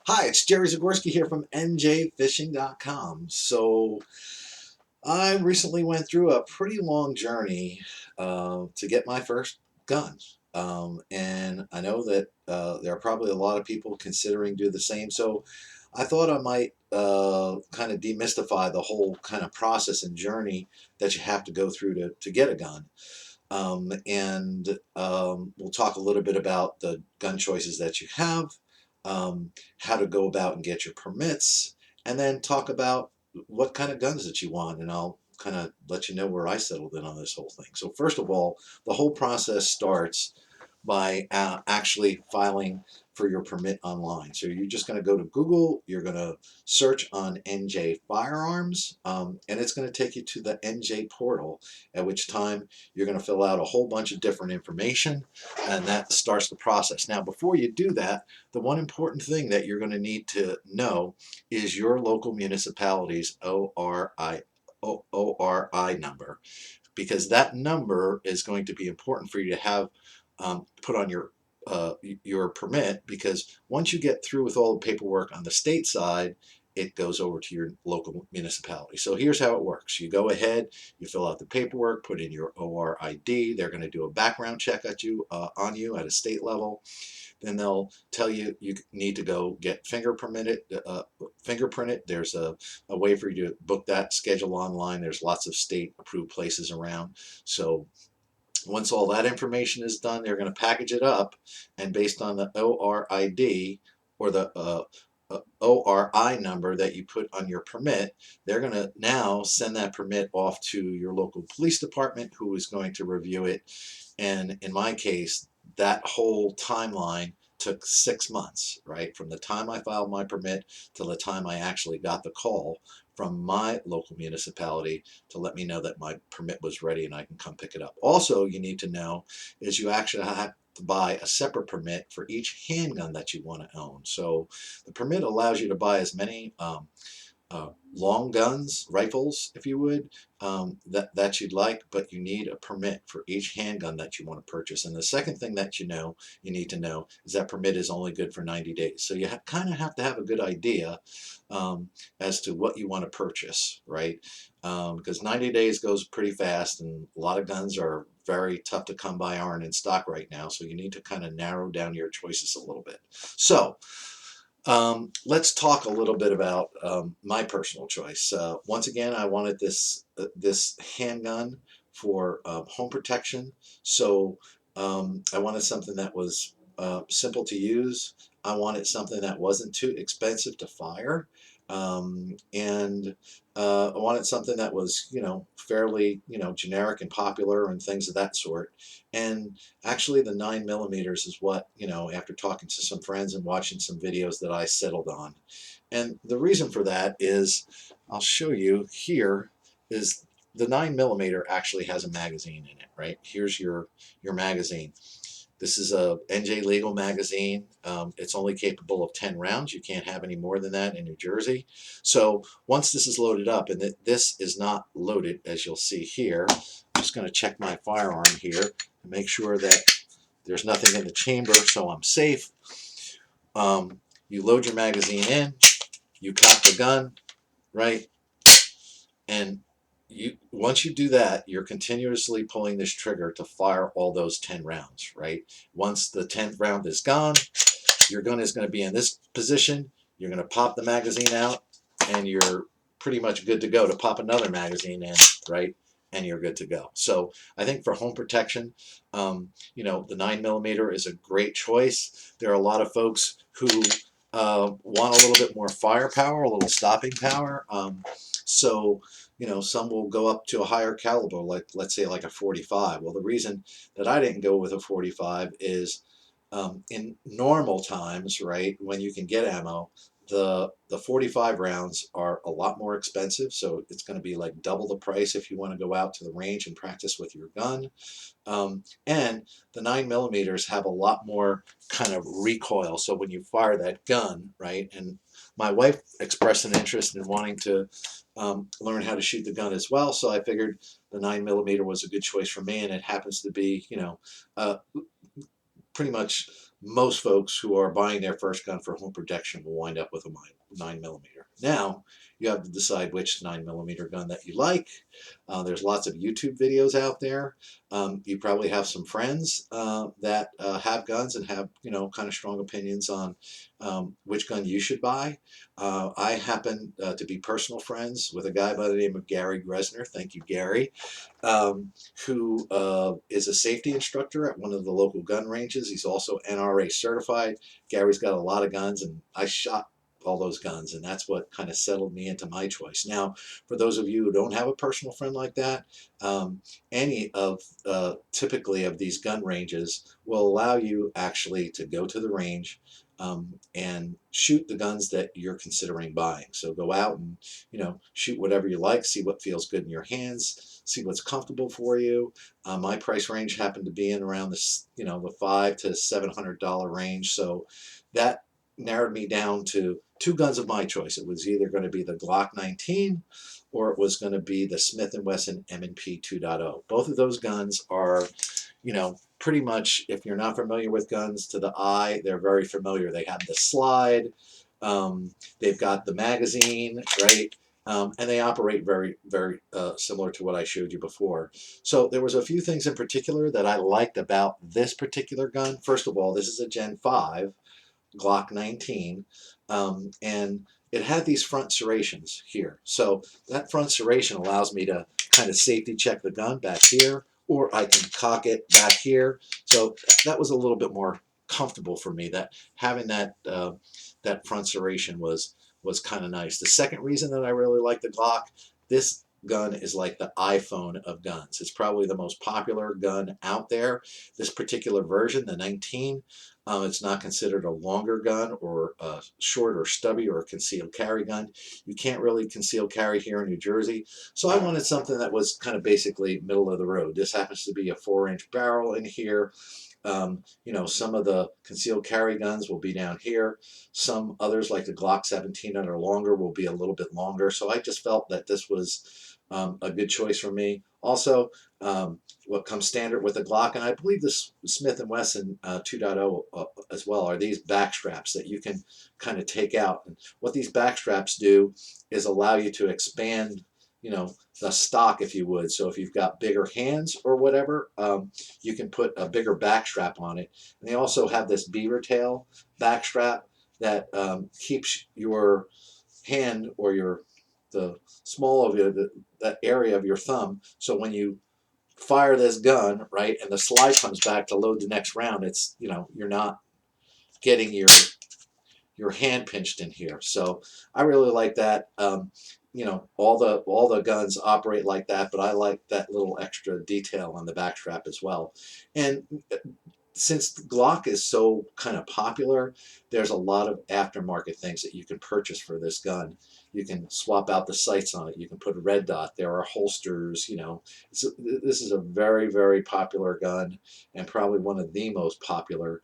Hi, it's Jerry Zagorski here from njfishing.com. So I recently went through a pretty long journey to get my first gun. And I know that there are probably a lot of people considering do the same. So I thought I might kind of demystify the whole kind of process and journey that you have to go through to get a gun. And we'll talk a little bit about the gun choices that you have, how to go about and get your permits, and then talk about what kind of guns that you want, and I'll kind of let you know where I settled in on this whole thing. So first of all, the whole process starts by actually filing for your permit online. So you're just going to go to Google, you're going to search on NJ Firearms, and it's going to take you to the NJ portal, at which time you're going to fill out a whole bunch of different information, and that starts the process. Now, before you do that, the one important thing that you're going to need to know is your local municipality's ORI number, because that number is going to be important for you to have put on your permit, because once you get through with all the paperwork on the state side, it goes over to your local municipality. So here's how it works. You go ahead, you fill out the paperwork, put in your ORID. They're going to do a background check at you on you at a state level. Then they'll tell you you need to go get fingerprinted. There's a way for you to book that schedule online. There's lots of state approved places around. So once all that information is done, they're going to package it up, and based on the ORID, or the ORI number that you put on your permit, they're going to now send that permit off to your local police department, who is going to review it. And in my case, that whole timeline took 6 months, right? From the time I filed my permit till the time I actually got the call from my local municipality to let me know that my permit was ready and I can come pick it up. Also, you need to know is you actually have to buy a separate permit for each handgun that you want to own. So the permit allows you to buy as many long guns, rifles, if you would, that you'd like, but you need a permit for each handgun that you want to purchase. And the second thing that you need to know is that permit is only good for 90 days. So you kind of have to have a good idea as to what you want to purchase, right? Because 90 days goes pretty fast, and a lot of guns are very tough to come by, aren't in stock right now. So you need to kind of narrow down your choices a little bit. So let's talk a little bit about my personal choice. Once again, I wanted this handgun for home protection. So I wanted something that was simple to use. I wanted something that wasn't too expensive to fire. And I wanted something that was, fairly, generic and popular and things of that sort. And actually, the 9mm is what, after talking to some friends and watching some videos, that I settled on. And the reason for that is, I'll show you here, is the 9mm actually has a magazine in it, right? Here's your magazine. This is a NJ Legal magazine. It's only capable of 10 rounds. You can't have any more than that in New Jersey. So once this is loaded up, and this is not loaded, as you'll see here, I'm just going to check my firearm here to make sure that there's nothing in the chamber, so I'm safe. You load your magazine in, you cock the gun, right? And once you do that, you're continuously pulling this trigger to fire all those 10 rounds, right? Once the 10th round is gone, your gun is going to be in this position. You're going to pop the magazine out, and you're pretty much good to go to pop another magazine in, right? And you're good to go. So I think for home protection, the 9mm is a great choice. There are a lot of folks who want a little bit more firepower, a little stopping power. So some will go up to a higher caliber, like let's say like a 45. Well, the reason that I didn't go with a 45 is in normal times, right, when you can get ammo, the 45 rounds are a lot more expensive, so it's going to be like double the price if you want to go out to the range and practice with your gun. And the 9mm have a lot more kind of recoil, so when you fire that gun, right, and my wife expressed an interest in wanting to learn how to shoot the gun as well, so I figured the 9mm was a good choice for me, and it happens to be, pretty much most folks who are buying their first gun for home protection will wind up with a 9mm. Now, you have to decide which 9mm gun that you like. There's lots of YouTube videos out there. You probably have some friends that have guns and have, kind of strong opinions on which gun you should buy. I happen to be personal friends with a guy by the name of Gary Gresner. Thank you, Gary. Who is a safety instructor at one of the local gun ranges. He's also NRA certified. Gary's got a lot of guns, and I shot all those guns, and that's what kind of settled me into my choice. Now, for those of you who don't have a personal friend like that, any of typically of these gun ranges will allow you actually to go to the range and shoot the guns that you're considering buying. So go out and shoot whatever you like, see what feels good in your hands, see what's comfortable for you. My price range happened to be in around the $500 to $700 range, so that narrowed me down to two guns of my choice. It was either going to be the Glock 19 or it was going to be the Smith & Wesson M&P 2.0. Both of those guns are, pretty much, if you're not familiar with guns, to the eye, they're very familiar. They have the slide, they've got the magazine, right? And they operate very, very similar to what I showed you before. So there was a few things in particular that I liked about this particular gun. First of all, this is a Gen 5 Glock 19, and it had these front serrations here. So that front serration allows me to kind of safety check the gun back here, or I can cock it back here. So that was a little bit more comfortable for me. That having that front serration was kind of nice. The second reason that I really like the Glock, this gun is like the iPhone of guns. It's probably the most popular gun out there. This particular version, the 19, it's not considered a longer gun or a short or stubby or a concealed carry gun. You can't really conceal carry here in New Jersey. So I wanted something that was kind of basically middle of the road. This happens to be a 4-inch barrel in here. Some of the concealed carry guns will be down here. Some others, like the Glock 17 that are longer, will be a little bit longer. So I just felt that this was a good choice for me. Also, what comes standard with the Glock, and I believe this Smith & Wesson 2.0 as well, are these back straps that you can kind of take out. And what these back straps do is allow you to expand, the stock, if you would. So if you've got bigger hands or whatever, you can put a bigger back strap on it. And they also have this beaver tail back strap that keeps your hand or the small of that area of your thumb. So when you fire this gun, right, and the slide comes back to load the next round, it's, you're not getting your hand pinched in here. So I really like that. All the guns operate like that, but I like that little extra detail on the back strap as well. And since Glock is so kind of popular, there's a lot of aftermarket things that you can purchase for this gun. You can swap out the sights on it. You can put a red dot. There are holsters. This is a very, very popular gun, and probably one of the most popular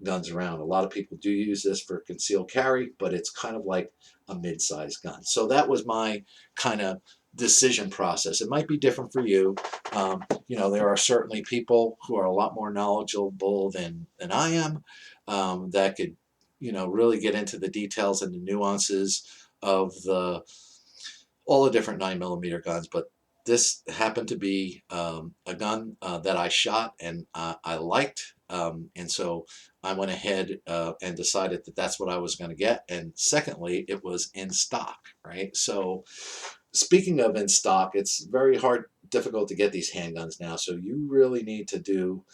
guns around. A lot of people do use this for concealed carry, but it's kind of like a mid-sized gun. So that was my kind of decision process. It might be different for you. There are certainly people who are a lot more knowledgeable than I am, that could, really get into the details and the nuances of all the different 9mm guns. But this happened to be a gun that I shot and I liked. And so I went ahead and decided that that's what I was going to get. And secondly, it was in stock, right? So speaking of in stock, it's very difficult to get these handguns now. So you really need to do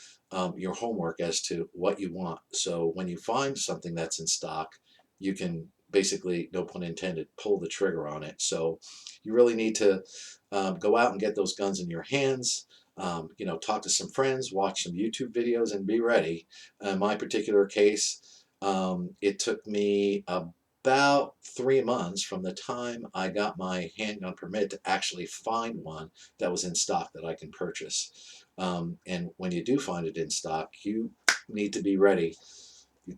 your homework as to what you want. So when you find something that's in stock, you can basically, no pun intended, pull the trigger on it. So you really need to go out and get those guns in your hands. Talk to some friends, watch some YouTube videos, and be ready. In my particular case, it took me about 3 months from the time I got my handgun permit to actually find one that was in stock that I can purchase. And when you do find it in stock, you need to be ready. You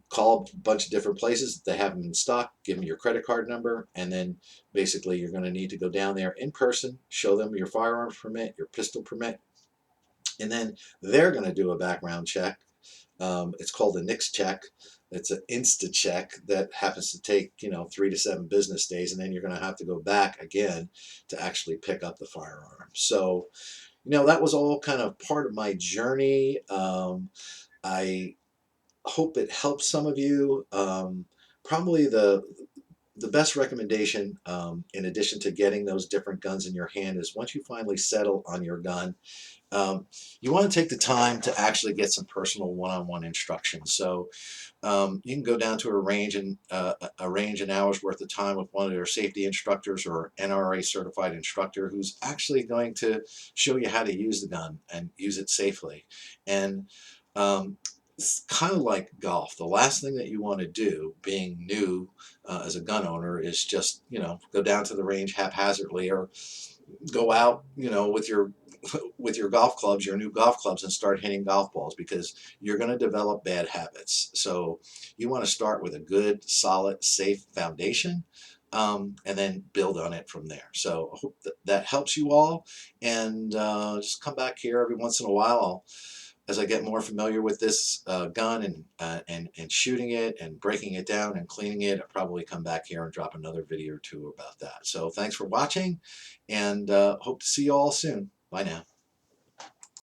call a bunch of different places. They have them in stock. Give them your credit card number, and then basically you're going to need to go down there in person, show them your firearms permit, your pistol permit, and then they're going to do a background check It's called a NICS check. It's an insta check that happens to take 3 to 7 business days, and then you're going to have to go back again to actually pick up the firearm. So that was all kind of part of my journey. I hope it helps some of you. Probably the best recommendation, in addition to getting those different guns in your hand, is once you finally settle on your gun, um, you want to take the time to actually get some personal one-on-one instruction. So you can go down to a range and a range an hour's worth of time with one of their safety instructors or NRA certified instructor who's actually going to show you how to use the gun and use it safely. And it's kind of like golf. The last thing that you want to do, being new as a gun owner, is just go down to the range haphazardly, or go out with your golf clubs, your new golf clubs, and start hitting golf balls, because you're going to develop bad habits. So you want to start with a good, solid, safe foundation, and then build on it from there. So I hope that helps you all, and just come back here every once in a while. As I get more familiar with this gun, and shooting it and breaking it down and cleaning it, I'll probably come back here and drop another video or two about that. So thanks for watching, and hope to see you all soon. Bye now.